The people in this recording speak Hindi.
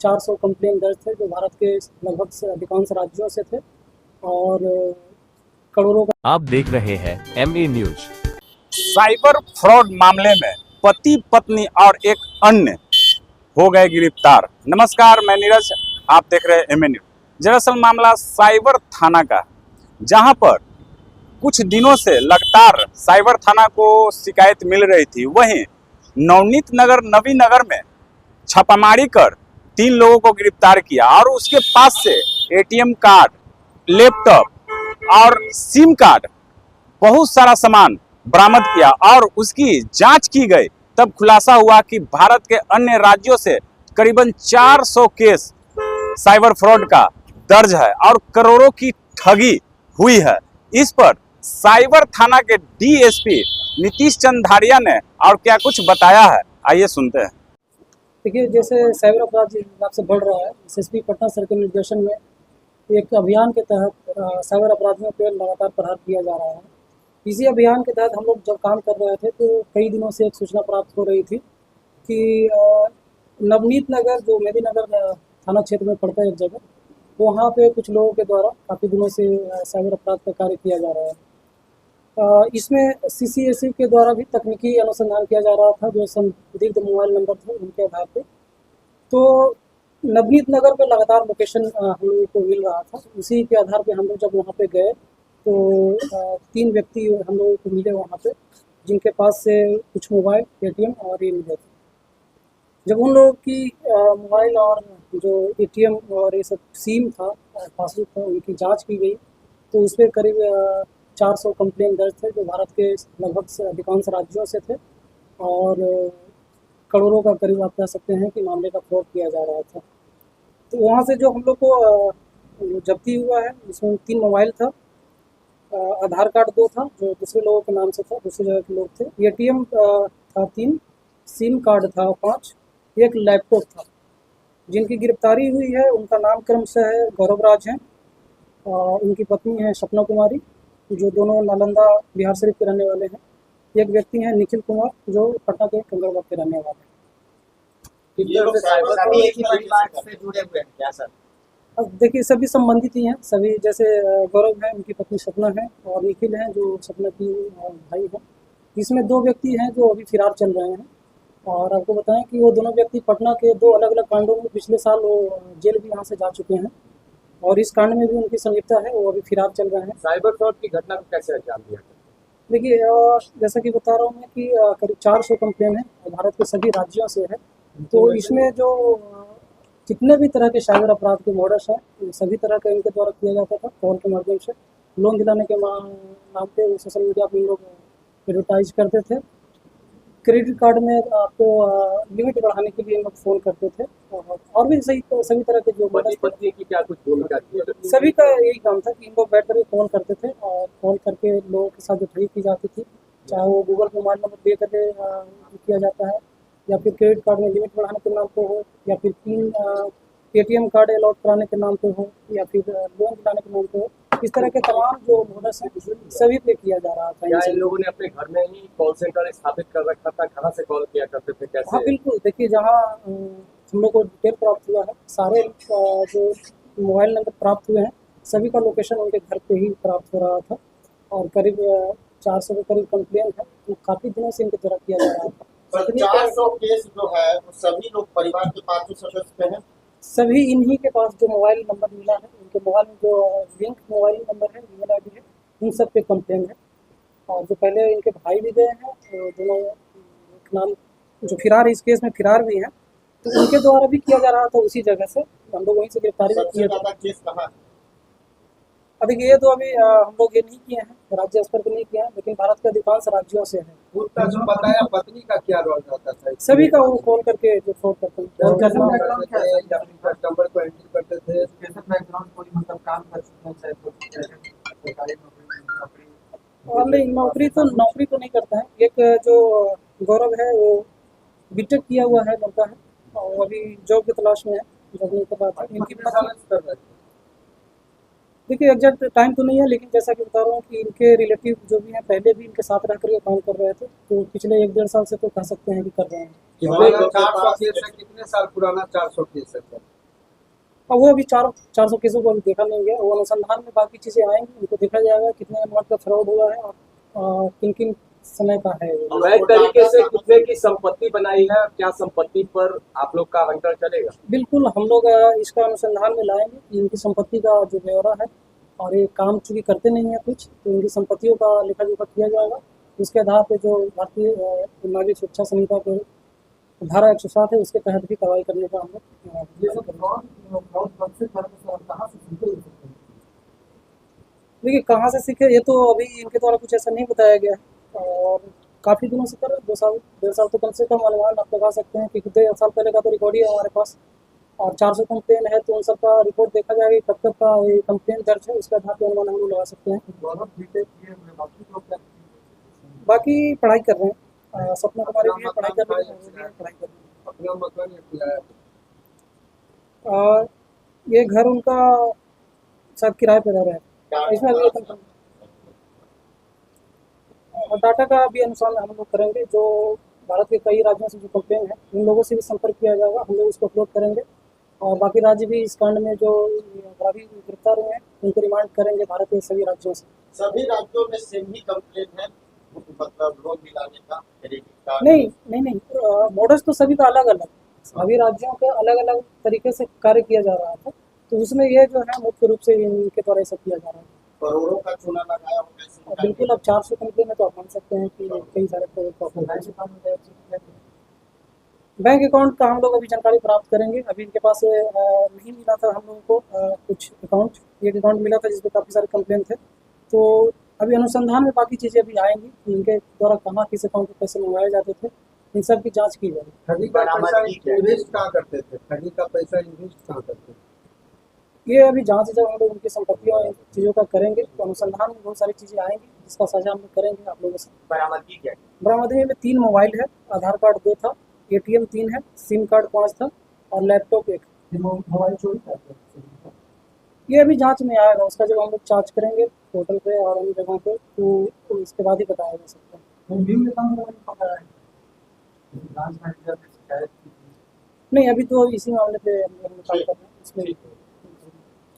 400 कंप्लेन दर्ज थे जो भारत के लगभग से अधिकांश राज्यों से थे और करोड़ों का। आप देख रहे हैं MA न्यूज। साइबर फ्रॉड मामले में पति पत्नी और एक अन्य हो गए गिरफ्तार। नमस्कार, मैं नीरज, आप देख रहे हैं MA न्यूज। दरअसल मामला साइबर थाना का, जहां पर कुछ दिनों से लगातार साइबर थाना को शिकायत मिल रही थी। वहीं नवी नगर में छापामारी कर 3 लोगों को गिरफ्तार किया और उसके पास से ATM कार्ड, लैपटॉप और सिम कार्ड, बहुत सारा सामान बरामद किया और उसकी जांच की गई। तब खुलासा हुआ कि भारत के अन्य राज्यों से करीबन 400 केस साइबर फ्रॉड का दर्ज है और करोड़ों की ठगी हुई है। इस पर साइबर थाना के DSP नीतीश चंद धारिया ने और क्या कुछ बताया है, आइए सुनते हैं। देखिए, जैसे साइबर अपराध जिस हिसाब से बढ़ रहा है, SSP पटना सर के निर्देशन में एक अभियान के तहत साइबर अपराधियों पर लगातार प्रहार किया जा रहा है। इसी अभियान के तहत हम लोग जब काम कर रहे थे तो कई दिनों से एक सूचना प्राप्त हो रही थी कि नवनीत नगर, जो मेदिनीनगर थाना क्षेत्र में पड़ता है एक जगह, वहाँ पे कुछ लोगों के द्वारा काफ़ी दिनों से साइबर अपराध का कार्य किया जा रहा है। इसमें CCSE के द्वारा भी तकनीकी अनुसंधान किया जा रहा था, जो संदिग्ध मोबाइल नंबर थे उनके आधार पे। तो नवनीत नगर पे लगातार लोकेशन हम लोगों को मिल रहा था। उसी के आधार पे हम लोग जब वहाँ पे गए तो 3 व्यक्ति हम लोगों को मिले वहाँ पे, जिनके पास से कुछ मोबाइल, ATM और ये मिले थे। जब उन लोगों की मोबाइल और जो ATM और ये सब सिम था, पासबुक था, उनकी जांच की गई तो उस पर करीब 400 कंप्लेन दर्ज थे जो भारत के लगभग से अधिकांश राज्यों से थे और करोड़ों का करीब आप कह सकते हैं कि मामले का फ्रॉड किया जा रहा था। तो वहाँ से जो हम लोग को जब्ती हुआ है, उसमें 3 मोबाइल था, आधार कार्ड 2 था जो दूसरे लोगों के नाम से था, दूसरी जगह के लोग थे, ATM था 3, सिम कार्ड था 5, एक लैपटॉप था। जिनकी गिरफ्तारी हुई है उनका नाम क्रमशः है गौरव राज है, उनकी पत्नी है सपना कुमारी, जो दोनों नालंदा बिहार शरीफ के रहने वाले हैं। एक व्यक्ति हैं निखिल कुमार, जो पटना के कंगड़बाग के रहने वाले हैं। ये लोग साइबर एक ही परिवार से जुड़े हुए हैं क्या सर? अब देखिए, सभी संबंधित ही हैं सभी। जैसे गौरव है, उनकी पत्नी सपना है, और निखिल हैं जो सपना की भाई है। इसमें 2 व्यक्ति हैं जो अभी फिरार चल रहे हैं। और आपको बताएं कि वो दोनों व्यक्ति पटना के 2 अलग अलग कांडों में पिछले साल वो जेल भी यहाँ से जा चुके हैं और इस कांड में भी उनकी संलिप्तता है, वो अभी फिरार चल रहे हैं। साइबर फ्रॉड की घटना को कैसे अंजाम दिया? देखिए, जैसा कि बता रहा हूँ मैं कि करीब 400 कंप्लेन है भारत के सभी राज्यों से है। तो इसमें जो जितने भी तरह के साइबर अपराध के मॉडल्स हैं, सभी तरह का इनके द्वारा किया जाता था। कॉल के माध्यम से लोन दिलाने के नाम पे सोशल मीडिया पर लोग एडवर्टाइज करते थे। क्रेडिट कार्ड में आपको लिमिट बढ़ाने के लिए लोग फ़ोन करते थे और भी सभी तरह के जो पत्नी की क्या कुछ भूमिका थी? सभी का यही काम था कि इन लोग बैठ कर कॉल करते थे और कॉल करके लोगों के साथ जो ठगी की जाती थी, चाहे वो गूगल मोबाइल नंबर दे करके किया जाता है, या फिर क्रेडिट कार्ड में लिमिट बढ़ाने के नाम पे हो, या फिर 3 ATM कार्ड अलॉट कराने के नाम पे हो, या फिर लोन दिलाने के नाम पे हो। इस तरह के तमाम जो मोडस हैं सभी पे किया जा रहा था। क्या इन लोगों ने अपने घर में ही कॉल सेंटर स्थापित कर रखा था? कहाँ से कॉल किया करते थे, कैसे? हाँ बिल्कुल, देखिए, जहाँ हम लोग को डिटेल प्राप्त हुआ है, सारे जो मोबाइल नंबर प्राप्त हुए हैं सभी का लोकेशन उनके घर पे ही प्राप्त हो रहा था और करीब 400 के करीब कंप्लेन है, तो काफ़ी दिनों से इनके द्वारा किया जा रहा था। 400 केस जो है वो सभी लोग परिवार के 5 सदस्य पे हैं। सभी इन्हीं के पास जो मोबाइल नंबर मिला है, उनके मोबाइल में जो लिंक मोबाइल नंबर है, ईमेल ID है, इन सब पे कंप्लेन है। और जो पहले इनके भाई भी गए हैं, दोनों नाम जो फिरार इस केस में फिरार भी हैं, तो उनके द्वारा भी किया जा रहा था उसी जगह से। हम लोग वहीं से गिरफ्तारी भी किए थे। केस कहाँ? देखिए, ये तो अभी हम लोग ये नहीं किए हैं, राज्य स्तर पर नहीं किया है, लेकिन भारत के अधिकांश राज्यों से है। उसका जो बताया, पत्नी का क्या रोल रहता था? सभी का वो कॉल करके जो फ्रॉड करते हैं, कस्टमर को एंट्री करते थे। बैकग्राउंड कोई मतलब काम कर सकते हैं? और नहीं, नौकरी तो नहीं करता है। एक जो गौरव है वो BTech किया हुआ है, लड़का है, और अभी जॉब की तलाश में है। जॉब नहीं कर रहा था। इनकी देखिए, एग्जैक्ट टाइम तो नहीं है, लेकिन जैसा कि बता रहा हूँ कि इनके रिलेटिव जो भी हैं पहले भी इनके साथ रह कर काम कर रहे थे, तो पिछले 1-1.5 साल से तो कह सकते हैं कि कर रहे हैं। कितने साल पुराना 400 केस है? और वो अभी 400 केसों को अभी देखा नहीं गया, वो अनुसंधान में बाकी चीज़ें आएंगी, उनको देखा जाएगा कितने अमाउंट का फ्रॉड हुआ है और किन किन समय का है वो। अवैध तरीके से कितने की संपत्ति बनाई है, क्या संपत्ति पर आप लोग का हंटर चलेगा? बिल्कुल हम लोग इसका अनुसंधान में लाएंगे कि इनकी संपत्ति का जो ब्यौरा है, और ये काम चूँकि करते नहीं है कुछ, तो इनकी संपत्तियों का लेखा जोखा किया जाएगा। उसके आधार पे जो भारतीय नागरिक सुरक्षा संहिता के धारा 107 है, उसके तहत भी कार्रवाई करने का हम लोग ये सब फ्रॉड कब से करते हैं और कहाँ से सीखे ये सब? देखिए कहाँ से सीखे ये तो अभी इनके द्वारा कुछ ऐसा नहीं बताया गया है, और काफ़ी दिनों से कर रहे हैं, 2 साल तो कम से कम अनुमान आप लगा सकते हैं, क्योंकि 2 साल पहले का तो रिकॉर्ड ही है हमारे पास, और 400 कंप्लेन है, तो उन सब का रिपोर्ट देखा जाएगा कि कब तक का ये कंप्लेन दर्ज है, उसके आधार पर अनुमान हम लोग लगा सकते हैं। दोनों बीटेक किए हुए बाकी लोग क्या? बाकी पढ़ाई कर रहे हैं, सपना कुमारी भी है, पढ़ाई कर रहे हैं, वो भी है, पढ़ाई कर रहे हैं। अपना मकान या किराया? और ये घर उनका शायद किराए पे रह रहा है, इसमें अभी और डाटा का भी अनुसार हम लोग करेंगे। जो भारत के कई राज्यों से जो कंप्लेन है, उन लोगों से भी संपर्क किया जाएगा, हम लोग उसको अपलोड करेंगे, और बाकी राज्य भी इस कांड में जो अपराधी गिरफ्तार हुए हैं उनको रिमांड करेंगे भारत के सभी राज्यों से। सभी राज्यों में सेम ही कंप्लेन है, मतलब लोन दिलाने का, क्रेडिट कार्ड? नहीं, मॉडल्स तो सभी का अलग अलग, सभी राज्यों के अलग अलग तरीके से कार्य किया जा रहा था, तो उसमें ये जो है मुख्य रूप से इनके द्वारा ये सब किया जा रहा है। करोड़ों का चूना लगाया हो कैसे और बिल्कुल अब 400 कंप्लेन है, तो आप मान सकते हैं कि कई सारे बैंक अकाउंट का हम लोग अभी जानकारी प्राप्त करेंगे। अभी इनके पास नहीं मिला था हम लोगों को कुछ अकाउंट, एक अकाउंट मिला था जिसपे काफ़ी सारे कंप्लेन थे, तो अभी अनुसंधान में बाकी चीज़ें अभी आएंगी कि इनके द्वारा कहाँ किस अकाउंट पे पैसे मंगवाए जाते थे, इन सब की जांच की जाएगी। ठगी का पैसा इन्वेस्ट कहाँ करते थे? ठगी का पैसा इन्वेस्ट कहाँ करते थे? ये अभी जांच जब हम लोग उनकी संपत्तियों और चीज़ों का करेंगे, तो अनुसंधान में बहुत सारी चीज़ें आएंगी, जिसका साझा हम लोग करेंगे आप लोगों से। बरामदगी क्या है? बरामदगी में 3 मोबाइल है, आधार कार्ड 2 था, ATM 3 है, सिम कार्ड 5 था, और लैपटॉप 1। ये मोबाइल चोरी करते हैं? ये अभी जांच में आएगा, उसका जब हम लोग जांच करेंगे पोर्टल पे और अन्य जगहों पे, तो इसके बाद ही बताया जा सकता है। तो न्यू अकाउंट का नहीं पता है, ब्रांच मैनेजर ने शिकायत की थी। नहीं, अभी तो इसी मामले पे हम लोग काम कर रहे हैं, इसमें